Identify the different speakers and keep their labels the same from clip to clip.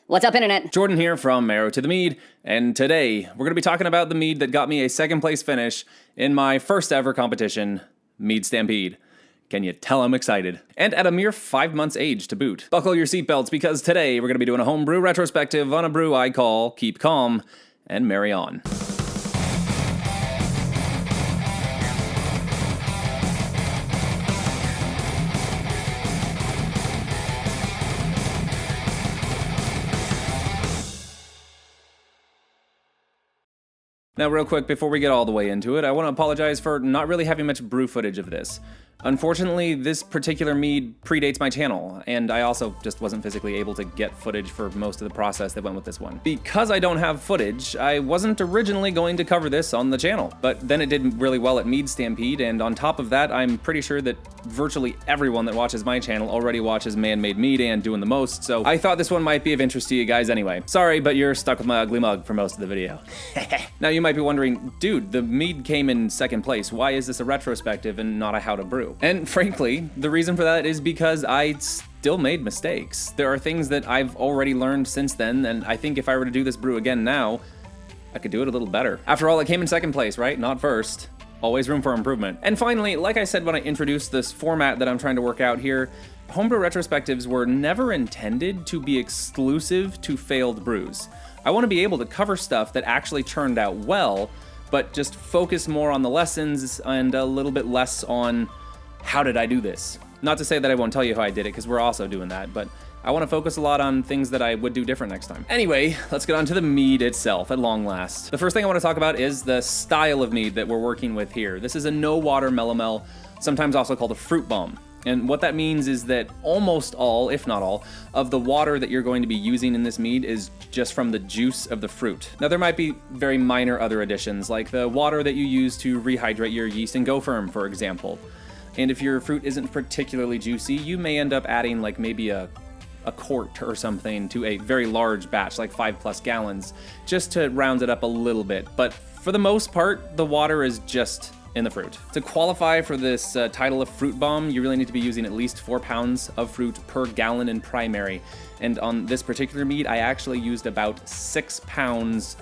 Speaker 1: What's up, Internet?
Speaker 2: Jordan here from Arrow to the Mead, and today we're going to be talking about the mead that got me a second place finish in my first ever competition, Mead Stampede. Can you tell I'm excited? And at a mere 5 months age to boot. Buckle your seatbelts because today we're going to be doing a homebrew retrospective on a brew I call Keep Calm and Marion. Now, real quick, before we get all the way into it, I want to apologize for not really having much brew footage of this. Unfortunately, this particular mead predates my channel, and I also just wasn't physically able to get footage for most of the process that went with this one. Because I don't have footage, I wasn't originally going to cover this on the channel, but then it did really well at Mead Stampede, and on top of that, I'm pretty sure that virtually everyone that watches my channel already watches Man-Made Mead and Doing the Most, so I thought this one might be of interest to you guys anyway. Sorry, but you're stuck with my ugly mug for most of the video. Now you might be wondering, dude, the mead came in second place. Why is this a retrospective and not a how to brew? And frankly, the reason for that is because I still made mistakes. There are things that I've already learned since then, and I think if I were to do this brew again now, I could do it a little better. After all, it came in second place, right? Not first. Always room for improvement. And finally, like I said when I introduced this format that I'm trying to work out here, homebrew retrospectives were never intended to be exclusive to failed brews. I want to be able to cover stuff that actually turned out well, but just focus more on the lessons and a little bit less on how did I do this? Not to say that I won't tell you how I did it, because we're also doing that, but I want to focus a lot on things that I would do different next time. Anyway, let's get on to the mead itself at long last. The first thing I want to talk about is the style of mead that we're working with here. This is a no-water melomel, sometimes also called a fruit bomb. And what that means is that almost all, if not all, of the water that you're going to be using in this mead is just from the juice of the fruit. Now there might be very minor other additions, like the water that you use to rehydrate your yeast in Go Firm, for example. And if your fruit isn't particularly juicy, you may end up adding like maybe a quart or something to a very large batch, like 5+ gallons, just to round it up a little bit. But for the most part, the water is just in the fruit. To qualify for this title of fruit bomb, you really need to be using at least 4 pounds of fruit per gallon in primary. And on this particular mead, I actually used about 6 pounds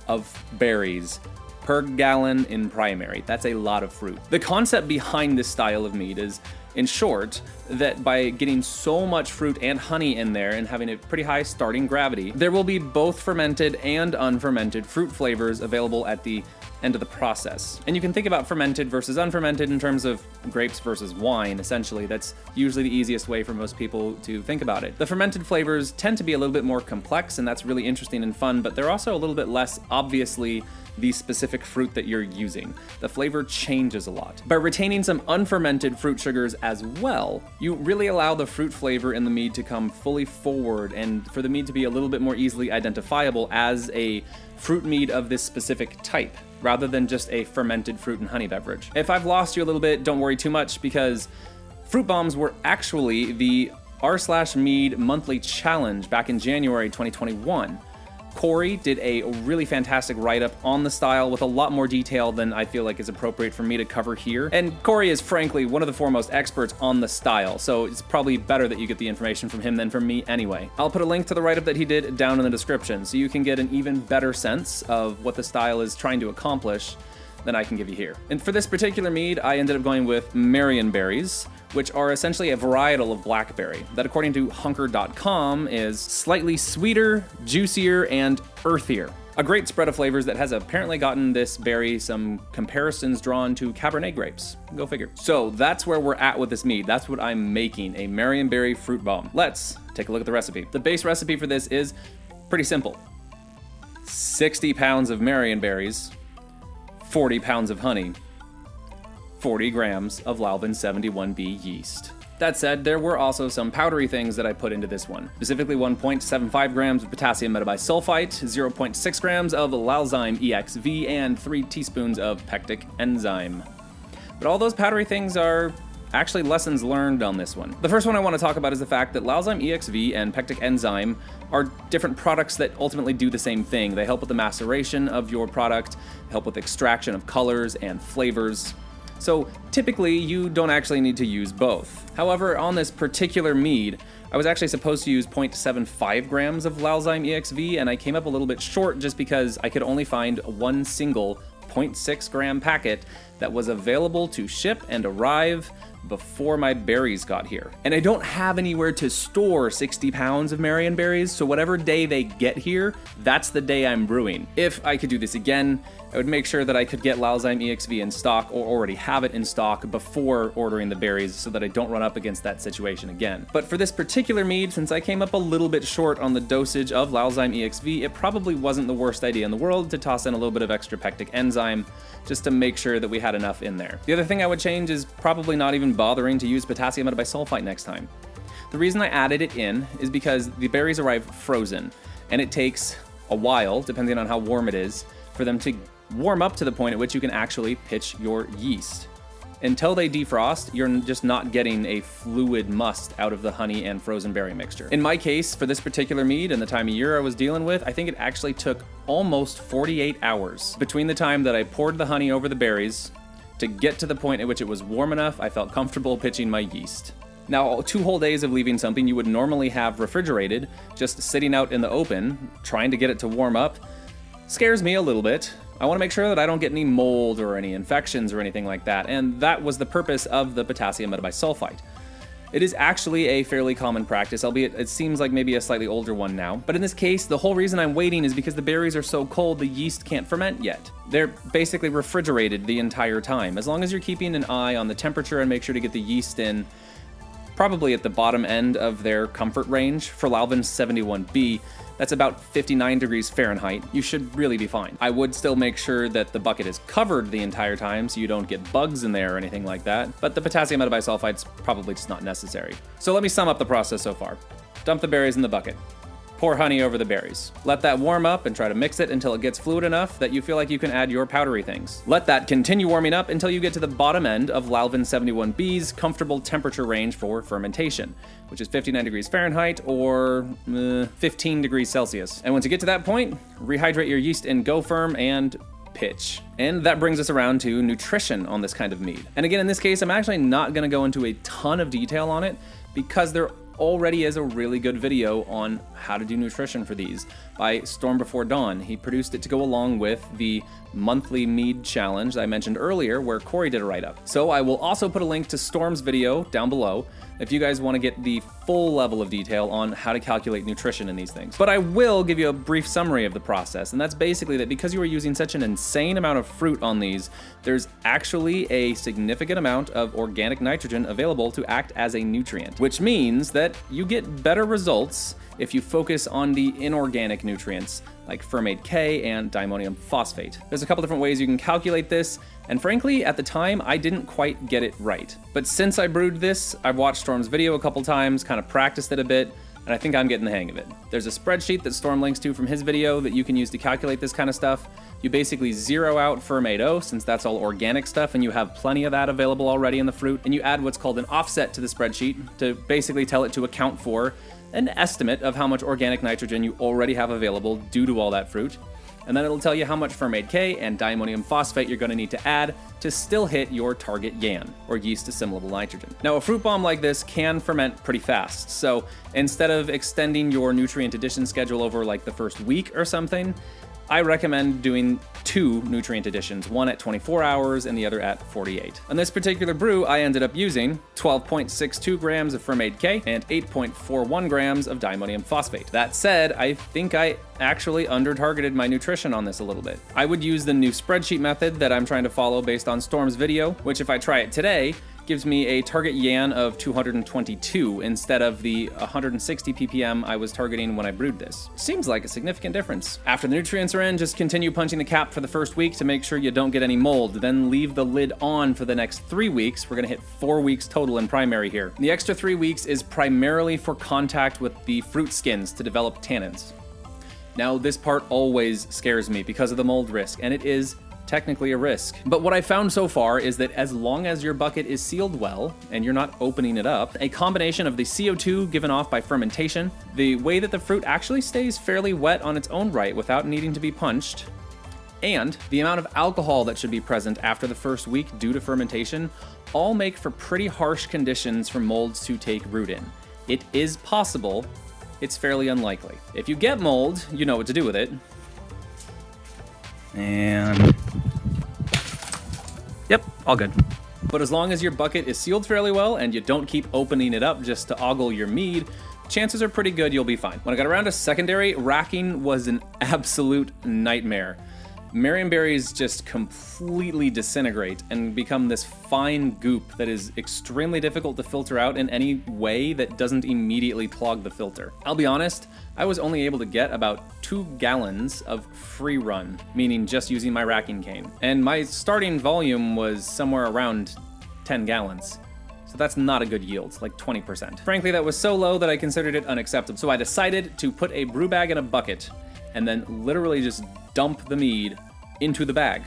Speaker 2: of berries per gallon in primary. That's a lot of fruit. The concept behind this style of mead is, in short, that by getting so much fruit and honey in there and having a pretty high starting gravity, there will be both fermented and unfermented fruit flavors available at the end of the process. And you can think about fermented versus unfermented in terms of grapes versus wine, essentially. That's usually the easiest way for most people to think about it. The fermented flavors tend to be a little bit more complex, and that's really interesting and fun, but they're also a little bit less obviously the specific fruit that you're using. The flavor changes a lot. By retaining some unfermented fruit sugars as well, you really allow the fruit flavor in the mead to come fully forward and for the mead to be a little bit more easily identifiable as a fruit mead of this specific type, rather than just a fermented fruit and honey beverage. If I've lost you a little bit, don't worry too much, because fruit bombs were actually the r/mead monthly challenge back in January 2021. Corey did a really fantastic write-up on the style with a lot more detail than I feel like is appropriate for me to cover here. And Corey is frankly one of the foremost experts on the style, so it's probably better that you get the information from him than from me anyway. I'll put a link to the write-up that he did down in the description so you can get an even better sense of what the style is trying to accomplish than I can give you here. And for this particular mead, I ended up going with Marionberries, which are essentially a varietal of blackberry that, according to hunker.com, is slightly sweeter, juicier, and earthier. A great spread of flavors that has apparently gotten this berry some comparisons drawn to Cabernet grapes. Go figure. So that's where we're at with this mead. That's what I'm making, a Marionberry fruit bomb. Let's take a look at the recipe. The base recipe for this is pretty simple. 60 pounds of Marionberries, 40 pounds of honey, 40 grams of Lalvin 71B yeast. That said, there were also some powdery things that I put into this one, specifically 1.75 grams of potassium metabisulfite, 0.6 grams of Lalzyme EXV, and 3 teaspoons of pectic enzyme. But all those powdery things are actually lessons learned on this one. The first one I want to talk about is the fact that Lalzyme EXV and pectic enzyme are different products that ultimately do the same thing. They help with the maceration of your product, help with extraction of colors and flavors. So typically you don't actually need to use both. However, on this particular mead, I was actually supposed to use 0.75 grams of Lalzyme EXV, and I came up a little bit short just because I could only find one single 0.6 gram packet that was available to ship and arrive before my berries got here. And I don't have anywhere to store 60 pounds of Marion berries, so whatever day they get here, that's the day I'm brewing. If I could do this again, I would make sure that I could get Lalzyme EXV in stock or already have it in stock before ordering the berries so that I don't run up against that situation again. But for this particular mead, since I came up a little bit short on the dosage of Lalzyme EXV, it probably wasn't the worst idea in the world to toss in a little bit of extra pectic enzyme just to make sure that we had enough in there. The other thing I would change is probably not even bothering to use potassium metabisulfite next time. The reason I added it in is because the berries arrive frozen, and it takes a while, depending on how warm it is, for them to warm up to the point at which you can actually pitch your yeast. Until they defrost, you're just not getting a fluid must out of the honey and frozen berry mixture. In my case, for this particular mead and the time of year I was dealing with, I think it actually took almost 48 hours between the time that I poured the honey over the berries to get to the point at which it was warm enough I felt comfortable pitching my yeast. Now, 2 whole days of leaving something you would normally have refrigerated, just sitting out in the open, trying to get it to warm up, scares me a little bit. I want to make sure that I don't get any mold or any infections or anything like that, and that was the purpose of the potassium metabisulfite. It is actually a fairly common practice, albeit it seems like maybe a slightly older one now. But in this case, the whole reason I'm waiting is because the berries are so cold the yeast can't ferment yet. They're basically refrigerated the entire time. As long as you're keeping an eye on the temperature and make sure to get the yeast in probably at the bottom end of their comfort range. For Lalvin 71B, that's about 59 degrees Fahrenheit. You should really be fine. I would still make sure that the bucket is covered the entire time so you don't get bugs in there or anything like that, but the potassium metabisulfite's probably just not necessary. So let me sum up the process so far. Dump the berries in the bucket. Pour honey over the berries. Let that warm up and try to mix it until it gets fluid enough that you feel like you can add your powdery things. Let that continue warming up until you get to the bottom end of Lalvin 71B's comfortable temperature range for fermentation, which is 59 degrees Fahrenheit or 15 degrees Celsius. And once you get to that point, rehydrate your yeast in Go Firm and pitch. And that brings us around to nutrition on this kind of mead. And again, in this case, I'm actually not going to go into a ton of detail on it because there already is a really good video on how to do nutrition for these by Storm Before Dawn. He produced it to go along with the monthly mead challenge that I mentioned earlier where Corey did a write-up. So I will also put a link to Storm's video down below if you guys want to get the full level of detail on how to calculate nutrition in these things. But I will give you a brief summary of the process, and that's basically that because you are using such an insane amount of fruit on these, there's actually a significant amount of organic nitrogen available to act as a nutrient, which means that you get better results if you focus on the inorganic nutrients like Fermate K and diammonium phosphate. There's a couple different ways you can calculate this, and frankly, at the time, I didn't quite get it right. But since I brewed this, I've watched Storm's video a couple times, kind of practiced it a bit, and I think I'm getting the hang of it. There's a spreadsheet that Storm links to from his video that you can use to calculate this kind of stuff. You basically zero out Fermate O, since that's all organic stuff and you have plenty of that available already in the fruit, and you add what's called an offset to the spreadsheet to basically tell it to account for an estimate of how much organic nitrogen you already have available due to all that fruit. And then it'll tell you how much Fermate K and diammonium phosphate you're going to need to add to still hit your target YAN, or yeast assimilable nitrogen. Now, a fruit bomb like this can ferment pretty fast, so instead of extending your nutrient addition schedule over like the first week or something, I recommend doing 2 nutrient additions, one at 24 hours and the other at 48. On this particular brew, I ended up using 12.62 grams of Fermate K and 8.41 grams of diammonium phosphate. That said, I think I actually under-targeted my nutrition on this a little bit. I would use the new spreadsheet method that I'm trying to follow based on Storm's video, which if I try it today, gives me a target YAN of 222 instead of the 160 ppm I was targeting when I brewed this. Seems like a significant difference. After the nutrients are in, just continue punching the cap for the first week to make sure you don't get any mold, then leave the lid on for the next 3 weeks. We're gonna hit 4 weeks total in primary here. The extra 3 weeks is primarily for contact with the fruit skins to develop tannins. Now, this part always scares me because of the mold risk, and it is technically a risk. But what I found so far is that as long as your bucket is sealed well and you're not opening it up, a combination of the CO2 given off by fermentation, the way that the fruit actually stays fairly wet on its own right without needing to be punched, and the amount of alcohol that should be present after the first week due to fermentation all make for pretty harsh conditions for molds to take root in. It is possible. It's fairly unlikely. If you get mold, you know what to do with it. And yep, all good. But as long as your bucket is sealed fairly well and you don't keep opening it up just to ogle your mead, chances are pretty good you'll be fine. When I got around to secondary, racking was an absolute nightmare. Marionberries just completely disintegrate and become this fine goop that is extremely difficult to filter out in any way that doesn't immediately clog the filter. I'll be honest, I was only able to get about 2 gallons of free run, meaning just using my racking cane. And my starting volume was somewhere around 10 gallons. So that's not a good yield, like 20%. Frankly, that was so low that I considered it unacceptable. So I decided to put a brew bag in a bucket and then literally just dump the mead into the bag,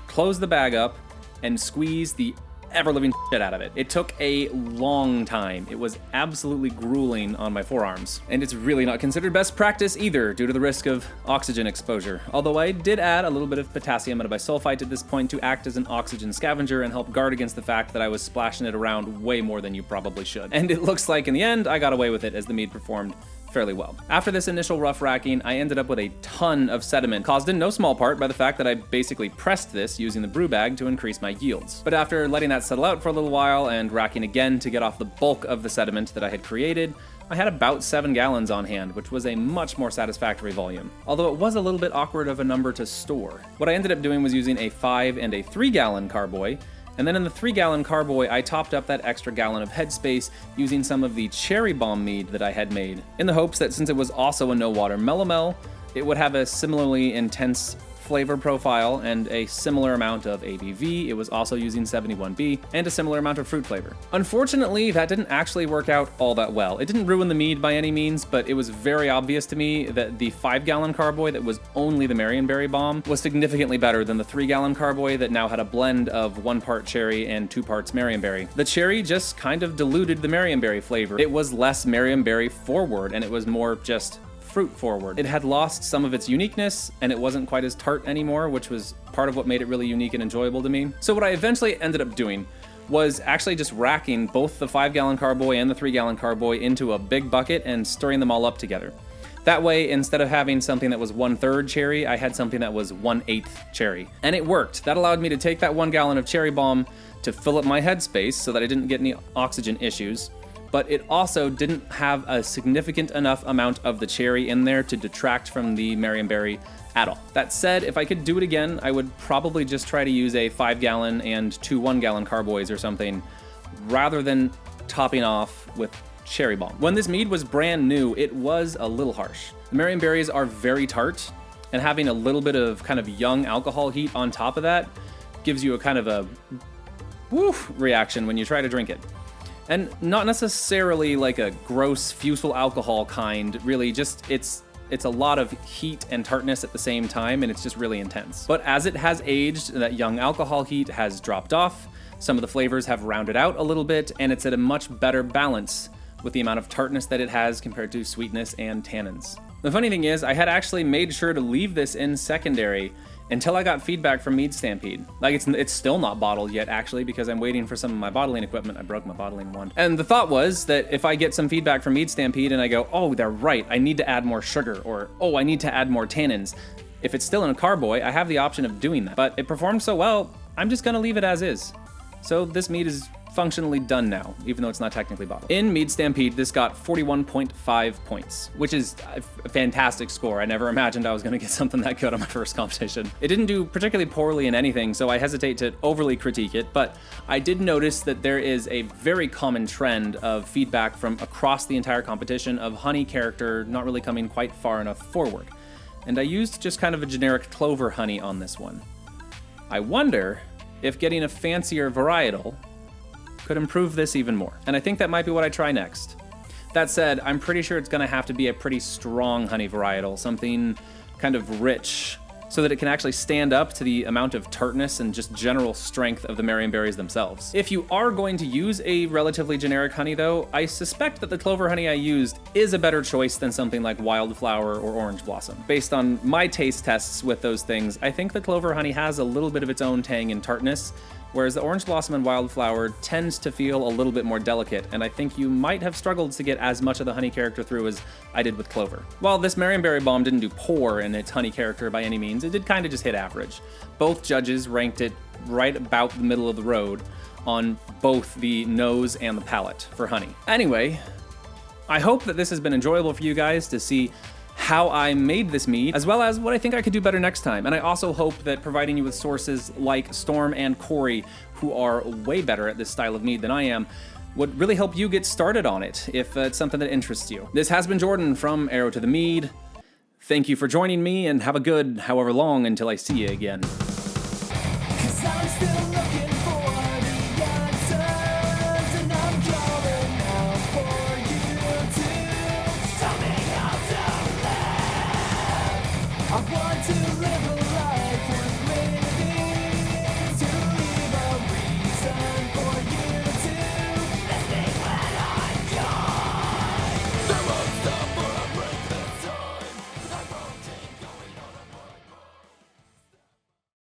Speaker 2: close the bag up, and squeeze the ever-living shit out of it. It took a long time. It was absolutely grueling on my forearms. And it's really not considered best practice either, due to the risk of oxygen exposure. Although I did add a little bit of potassium metabisulfite at this point to act as an oxygen scavenger and help guard against the fact that I was splashing it around way more than you probably should. And it looks like in the end, I got away with it as the mead performed fairly well. After this initial rough racking, I ended up with a ton of sediment, caused in no small part by the fact that I basically pressed this using the brew bag to increase my yields. But after letting that settle out for a little while and racking again to get off the bulk of the sediment that I had created, I had about 7 gallons on hand, which was a much more satisfactory volume. Although it was a little bit awkward of a number to store. What I ended up doing was using a 5 and a 3 gallon carboy, and then in the 3 gallon carboy, I topped up that extra gallon of headspace using some of the cherry bomb mead that I had made, in the hopes that since it was also a no water melomel, it would have a similarly intense flavor profile and a similar amount of ABV. It was also using 71B and a similar amount of fruit flavor. Unfortunately, that didn't actually work out all that well. It didn't ruin the mead by any means, but it was very obvious to me that the 5 gallon carboy that was only the Marionberry bomb was significantly better than the 3 gallon carboy that now had a blend of 1 part cherry and 2 parts Marionberry. The cherry just kind of diluted the Marionberry flavor. It was less Marionberry forward and it was more just fruit forward. It had lost some of its uniqueness and it wasn't quite as tart anymore, which was part of what made it really unique and enjoyable to me. So what I eventually ended up doing was actually just racking both the 5 gallon carboy and the 3 gallon carboy into a big bucket and stirring them all up together. That way, instead of having something that was 1/3 cherry, I had something that was 1/8 cherry. And it worked. That allowed me to take that 1 gallon of cherry bomb to fill up my headspace so that I didn't get any oxygen issues. But it also didn't have a significant enough amount of the cherry in there to detract from the Marionberry at all. That said, if I could do it again, I would probably just try to use a 5 gallon and 2 1 gallon carboys or something, rather than topping off with cherry bomb. When this mead was brand new, it was a little harsh. The Marionberries are very tart, and having a little bit of kind of young alcohol heat on top of that gives you a kind of a woof reaction when you try to drink it. And not necessarily like a gross fusel alcohol kind, really just it's a lot of heat and tartness at the same time, and it's just really intense. But as it has aged, that young alcohol heat has dropped off, some of the flavors have rounded out a little bit, and it's at a much better balance with the amount of tartness that it has compared to sweetness and tannins. The funny thing is, I had actually made sure to leave this in secondary until I got feedback from Mead Stampede. Like, it's still not bottled yet, actually, because I'm waiting for some of my bottling equipment. I broke my bottling wand. And the thought was that if I get some feedback from Mead Stampede and I go, oh, they're right, I need to add more sugar, or, oh, I need to add more tannins, if it's still in a carboy, I have the option of doing that. But it performed so well, I'm just gonna leave it as is. So this mead is functionally done now, even though it's not technically bottled. In Mead Stampede, this got 41.5 points, which is a fantastic score. I never imagined I was gonna get something that good on my first competition. It didn't do particularly poorly in anything, so I hesitate to overly critique it, but I did notice that there is a very common trend of feedback from across the entire competition of honey character not really coming quite far enough forward. And I used just kind of a generic clover honey on this one. I wonder if getting a fancier varietal could improve this even more. And I think that might be what I try next. That said, I'm pretty sure it's gonna have to be a pretty strong honey varietal, something kind of rich, so that it can actually stand up to the amount of tartness and just general strength of the Marionberries themselves. If you are going to use a relatively generic honey though, I suspect that the clover honey I used is a better choice than something like Wildflower or Orange Blossom. Based on my taste tests with those things, I think the clover honey has a little bit of its own tang and tartness, whereas the Orange Blossom and Wildflower tends to feel a little bit more delicate, and I think you might have struggled to get as much of the honey character through as I did with Clover. While this Marionberry bomb didn't do poor in its honey character by any means, it did kind of just hit average. Both judges ranked it right about the middle of the road on both the nose and the palate for honey. Anyway, I hope that this has been enjoyable for you guys to see how I made this mead, as well as what I think I could do better next time. And I also hope that providing you with sources like Storm and Corey, who are way better at this style of mead than I am, would really help you get started on it, if it's something that interests you. This has been Jordan from Arrow to the Mead. Thank you for joining me, and have a good however long until I see you again.
Speaker 1: I want